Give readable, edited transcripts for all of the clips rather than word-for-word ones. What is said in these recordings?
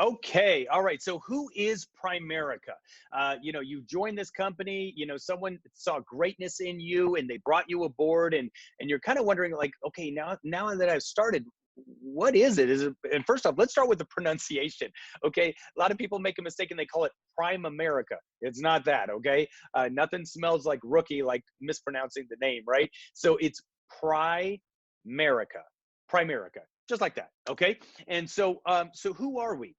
Okay, all right. So who is Primerica? You joined this company. Someone saw greatness in you, and they brought you aboard, and you're kind of wondering, like, okay, now that I've started, what is it? Is it? And first off, let's start with the pronunciation. Okay, a lot of people make a mistake and they call it Prime America. It's not that. Okay, nothing smells like rookie like mispronouncing the name, right? So it's Primerica, Primerica, just like that. Okay, and so who are we?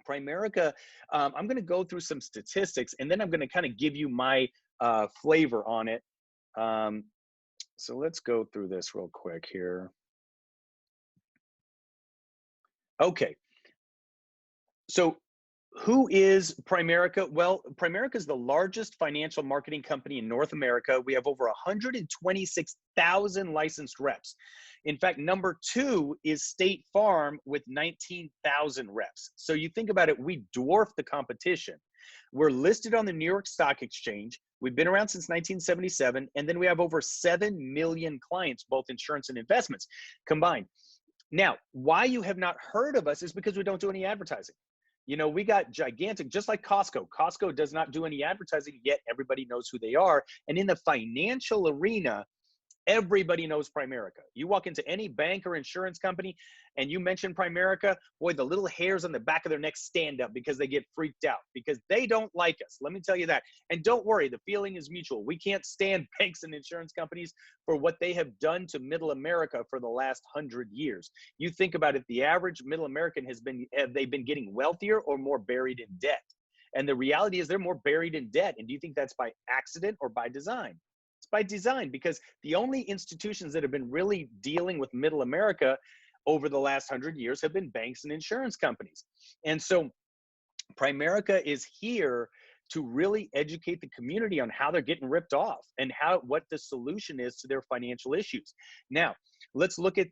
Primerica, I'm going to go through some statistics and then I'm going to kind of give you my flavor on it. Um, so let's go through this real quick here. Okay, so who is Primerica? Well, Primerica is the largest financial marketing company in North America. We have over 126,000 licensed reps. In fact, number two is State Farm with 19,000 reps. So you think about it, we dwarf the competition. We're listed on the New York Stock Exchange. We've been around since 1977, and then we have over 7 million clients, both insurance and investments combined. Now, why you have not heard of us is because we don't do any advertising. We got gigantic, just like Costco. Costco does not do any advertising, yet everybody knows who they are. And in the financial arena, everybody knows Primerica. You walk into any bank or insurance company and you mention Primerica, boy, the little hairs on the back of their neck stand up because they get freaked out because they don't like us. Let me tell you that. And don't worry, the feeling is mutual. We can't stand banks and insurance companies for what they have done to middle America for the last 100 years. You think about it, the average middle American have they been getting wealthier or more buried in debt? And the reality is they're more buried in debt. And do you think that's by accident or by design? By design, because the only institutions that have been really dealing with middle America over the last 100 years have been banks and insurance companies. And so Primerica is here to really educate the community on how they're getting ripped off and what the solution is to their financial issues. Now, let's look at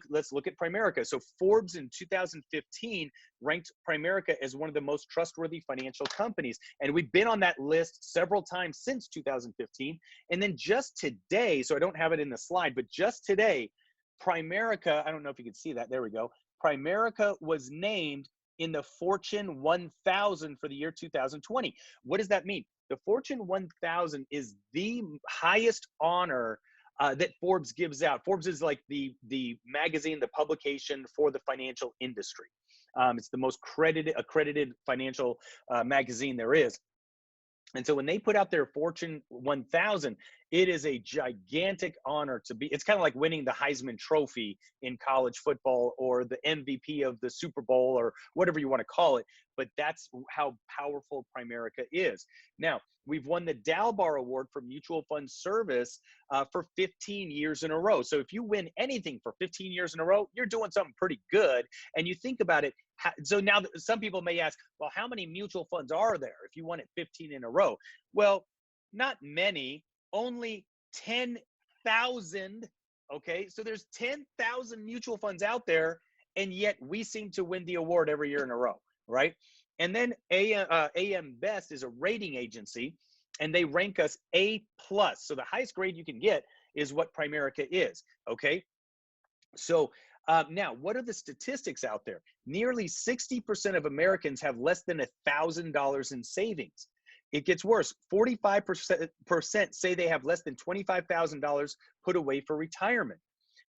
let's look at Primerica. So Forbes in 2015 ranked Primerica as one of the most trustworthy financial companies, and we've been on that list several times since 2015. And then just today, so I don't have it in the slide, but just today, Primerica, I don't know if you can see that. There we go. Primerica was named in the Fortune 1000 for the year 2020. What does that mean? The Fortune 1000 is the highest honor that Forbes gives out. Forbes is like the magazine, the publication for the financial industry. It's the most accredited financial magazine there is. And so when they put out their Fortune 1000, it is a gigantic honor to be. It's kind of like winning the Heisman Trophy in college football or the MVP of the Super Bowl or whatever you want to call it. But that's how powerful Primerica is. Now, we've won the Dalbar Award for Mutual Fund Service for 15 years in a row. So if you win anything for 15 years in a row, you're doing something pretty good. And you think about it. So now some people may ask, well, how many mutual funds are there if you won it 15 in a row? Well, not many, only 10,000. Okay, so there's 10,000 mutual funds out there, and yet we seem to win the award every year in a row, right? And then AM Best is a rating agency, and they rank us A+. So the highest grade you can get is what Primerica is, okay? So now, what are the statistics out there? Nearly 60% of Americans have less than $1,000 in savings. It gets worse. 45% say they have less than $25,000 put away for retirement.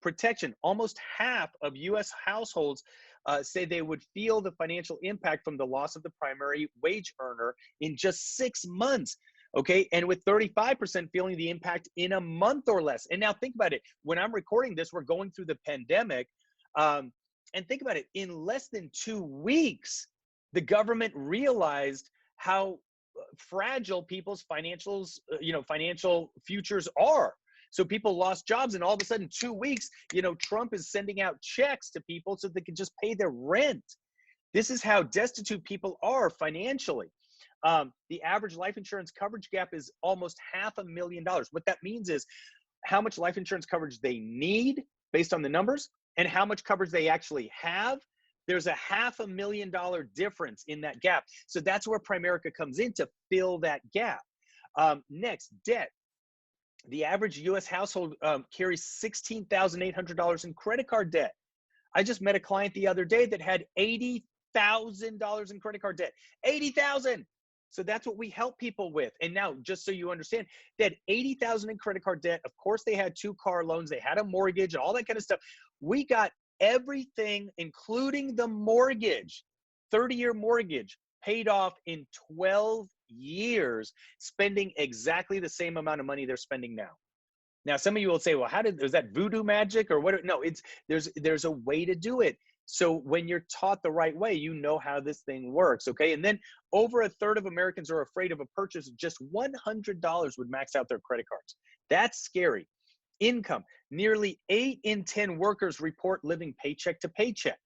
Protection, almost half of U.S. households say they would feel the financial impact from the loss of the primary wage earner in just 6 months. Okay, and with 35% feeling the impact in a month or less. And now think about it. When I'm recording this, we're going through the pandemic. And think about it. In less than 2 weeks, the government realized how fragile people's financial futures are. So people lost jobs, and all of a sudden, 2 weeks, Trump is sending out checks to people so they can just pay their rent. This is how destitute people are financially. The average life insurance coverage gap is almost $500,000. What that means is how much life insurance coverage they need based on the numbers and how much coverage they actually have. There's a $500,000 difference in that gap. So that's where Primerica comes in to fill that gap. Next, debt. The average U.S. household carries $16,800 in credit card debt. I just met a client the other day that had $80,000 in credit card debt. 80,000. So that's what we help people with. And now, just so you understand, they had 80,000 in credit card debt. Of course, they had 2 car loans, they had a mortgage and all that kind of stuff. We got everything, including the mortgage, 30-year mortgage, paid off in 12 years, spending exactly the same amount of money they're spending now. Now, some of you will say, well, is that voodoo magic or what? No, there's a way to do it. So when you're taught the right way, you know how this thing works, okay? And then over a third of Americans are afraid of a purchase of just $100 would max out their credit cards. That's scary. Income, nearly 8 in 10 workers report living paycheck to paycheck.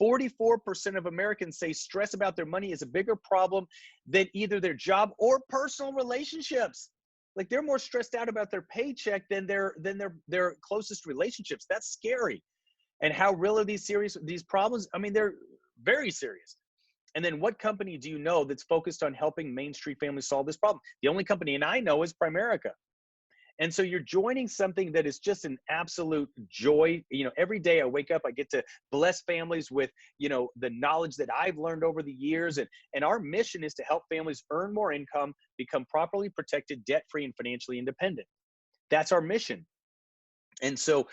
44% of Americans say stress about their money is a bigger problem than either their job or personal relationships. Like they're more stressed out about their paycheck than their closest relationships. That's scary. And how real are these problems? I mean, they're very serious. And then what company do you know that's focused on helping Main Street families solve this problem? The only company, and I know, is Primerica. And so you're joining something that is just an absolute joy. You know, every day I wake up, I get to bless families with, you know, the knowledge that I've learned over the years. And our mission is to help families earn more income, become properly protected, debt-free, and financially independent. That's our mission. And so,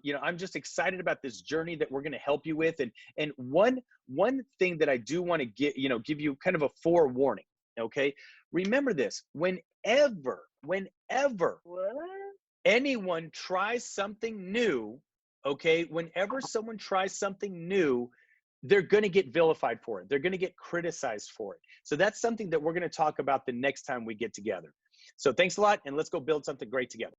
you know, I'm just excited about this journey that we're going to help you with. And one thing that I do want to give you kind of a forewarning. Okay. Remember this, whenever What? anyone tries something new, okay, whenever someone tries something new, they're going to get vilified for it. They're going to get criticized for it. So that's something that we're going to talk about the next time we get together. So thanks a lot, and let's go build something great together.